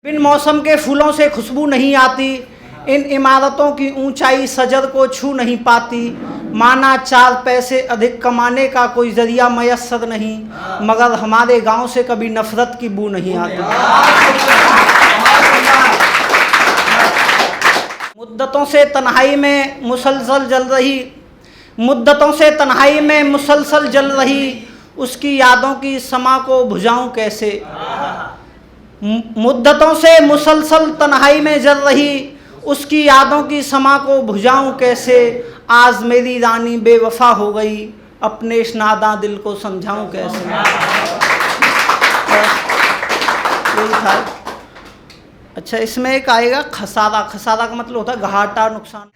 बिन मौसम के फूलों से खुशबू नहीं आती, इन इमारतों की ऊंचाई सजर को छू नहीं पाती। माना 4 पैसे अधिक कमाने का कोई जरिया मयस्सर नहीं, मगर हमारे गांव से कभी नफरत की बू नहीं आती। मुद्दतों से तन्हाई में मुसलसल जल रही उसकी यादों की समा को बुझाऊं कैसे। मुद्दतों से मुसलसल तन्हाई में जल रही उसकी यादों की समा को बुझाऊं कैसे। आज मेरी रानी बेवफा हो गई, अपने इस नादां दिल को समझाऊं कैसे। यही था। अच्छा, इसमें एक आएगा खसारा। खसारा का मतलब होता है घाटा, नुकसान।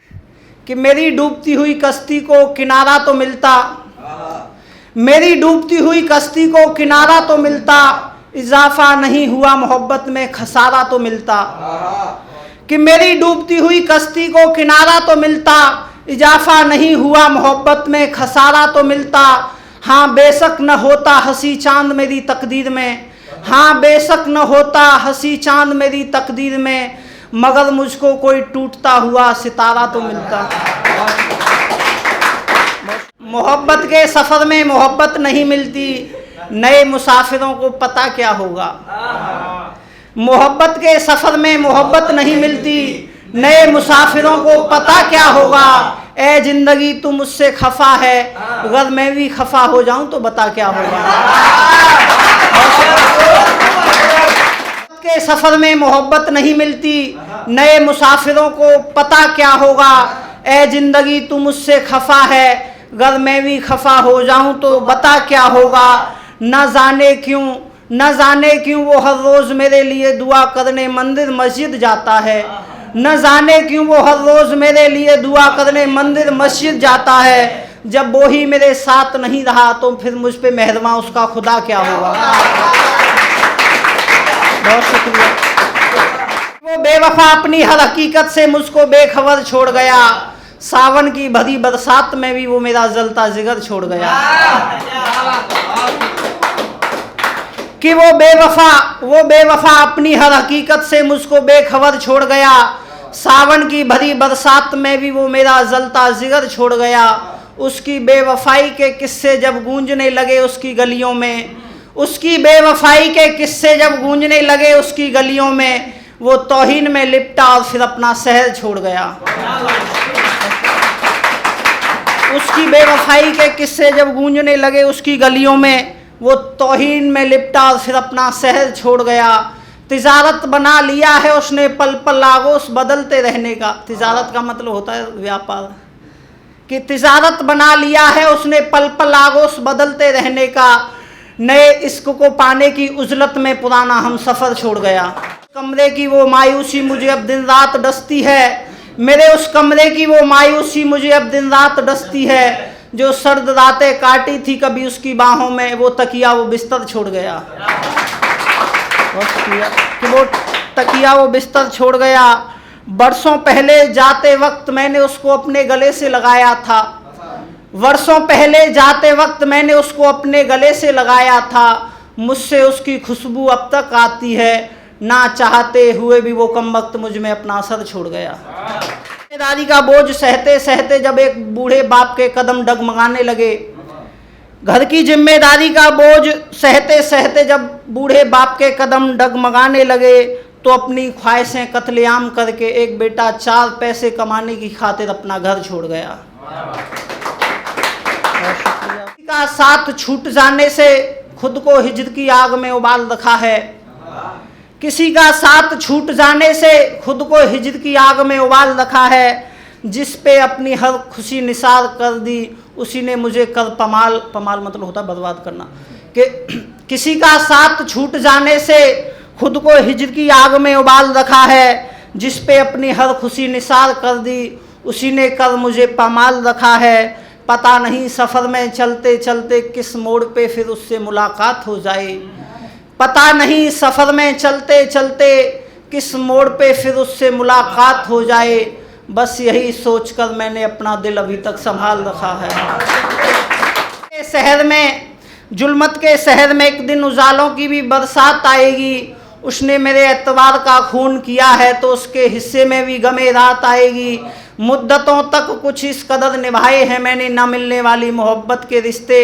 कि मेरी डूबती हुई कश्ती को किनारा तो मिलता, मेरी डूबती हुई कश्ती को किनारा तो मिलता, इजाफा नहीं हुआ मोहब्बत में खसारा तो मिलता। कि मेरी डूबती हुई कश्ती को किनारा तो मिलता, इजाफा नहीं हुआ मोहब्बत में खसारा तो मिलता। हाँ बेशक न होता हंसी चांद मेरी तकदीर में, हाँ बेशक न होता हंसी चांद मेरी तकदीर में, मगर मुझको कोई टूटता हुआ सितारा तो मिलता। मोहब्बत के सफ़र में मोहब्बत नहीं मिलती, नए मुसाफिरों को पता क्या होगा। मोहब्बत के सफ़र में मोहब्बत नहीं मिलती, नए मुसाफिरों को पता क्या होगा। ए जिंदगी तू मुझसे खफा है, अगर मैं भी खफा हो जाऊं तो बता क्या होगा। के सफ़र में मोहब्बत नहीं मिलती, नए मुसाफिरों को पता क्या होगा। ए जिंदगी तू मुझसे खफा है, अगर मैं भी खफा हो जाऊं तो बता क्या होगा। न जाने क्यों वो हर रोज़ मेरे लिए दुआ करने मंदिर मस्जिद जाता है। न जाने क्यों वो हर रोज़ मेरे लिए दुआ करने मंदिर मस्जिद जाता है। जब वो ही मेरे साथ नहीं रहा तो फिर मुझ पे मेहरबान उसका खुदा क्या होगा। बहुत शुक्रिया। वो बेवफा अपनी हर हकीकत से मुझको बेखबर छोड़ गया, सावन की भरी बरसात में भी वो मेरा जलता जिगर छोड़ गया। कि वो बेवफा अपनी हर हकीकत से मुझको बेखबर छोड़ गया, सावन की भरी बरसात में भी वो मेरा जलता जिगर छोड़ गया। उसकी बेवफाई के किस्से जब गूंजने लगे उसकी गलियों में, उसकी बेवफाई के किस्से जब गूंजने लगे उसकी गलियों में, वो तौहीन में लिपटा और फिर अपना शहर छोड़ गया। उसकी बेवफाई के किस्से जब गूंजने लगे उसकी गलियों में, वो तौहीन में लिपटा और फिर अपना शहर छोड़ गया। तिजारत बना लिया है उसने पल पल आगोश बदलते रहने का। तिजारत का मतलब होता है व्यापार। कि तिजारत बना लिया है उसने पल पल आगोश बदलते रहने का। नए इश्क को पाने की उजलत में पुराना हम सफ़र छोड़ गया। कमरे की वो मायूसी मुझे अब दिन रात डसती है, मेरे उस कमरे की वो मायूसी मुझे अब दिन रात डसती है। जो सर्द रातें काटी थी कभी उसकी बाहों में, वो तकिया वो बिस्तर छोड़ गया। कि वो तकिया वो बिस्तर छोड़ गया। बरसों पहले जाते वक्त मैंने उसको अपने गले से लगाया था, वर्षों पहले जाते वक्त मैंने उसको अपने गले से लगाया था। मुझसे उसकी खुशबू अब तक आती है, ना चाहते हुए भी वो कम वक्त मुझ में अपना असर छोड़ गया। जिम्मेदारी का बोझ सहते सहते जब एक बूढ़े बाप के कदम डगमगाने लगे, घर की जिम्मेदारी का बोझ सहते सहते जब बूढ़े बाप के कदम डगमगाने लगे, तो अपनी ख्वाहिशें कत्लेआम करके एक बेटा 4 पैसे कमाने की खातिर अपना घर छोड़ गया। किसी का साथ छूट जाने से खुद को हिज्र की आग में उबाल रखा है, किसी का साथ छूट जाने से खुद को हिज्र की आग में उबाल रखा है। जिस पे अपनी हर खुशी निसार कर दी उसी ने मुझे कर पमाल मतलब होता है बर्बाद करना। कि किसी का साथ छूट जाने से खुद को हिज्र की आग में उबाल रखा है, जिस पे अपनी हर खुशी निसार कर दी उसी ने कर मुझे पमाल रखा है। पता नहीं सफ़र में चलते चलते किस मोड़ पे फिर उससे मुलाकात हो जाए, पता नहीं सफ़र में चलते चलते किस मोड़ पे फिर उससे मुलाकात हो जाए। बस यही सोचकर मैंने अपना दिल अभी तक संभाल रखा है। शहर में जुल्मत के शहर में एक दिन उजालों की भी बरसात आएगी, उसने मेरे एतबार का खून किया है तो उसके हिस्से में भी गमे रात आएगी। मुद्दतों तक कुछ इस कदर निभाए हैं मैंने न मिलने वाली मोहब्बत के रिश्ते।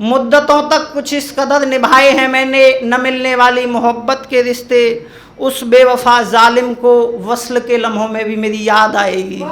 मुद्दतों तक कुछ इस कदर निभाए हैं मैंने न मिलने वाली मोहब्बत के रिश्ते। उस बेवफा जालिम को वस्ल के लम्हों में भी मेरी याद आएगी।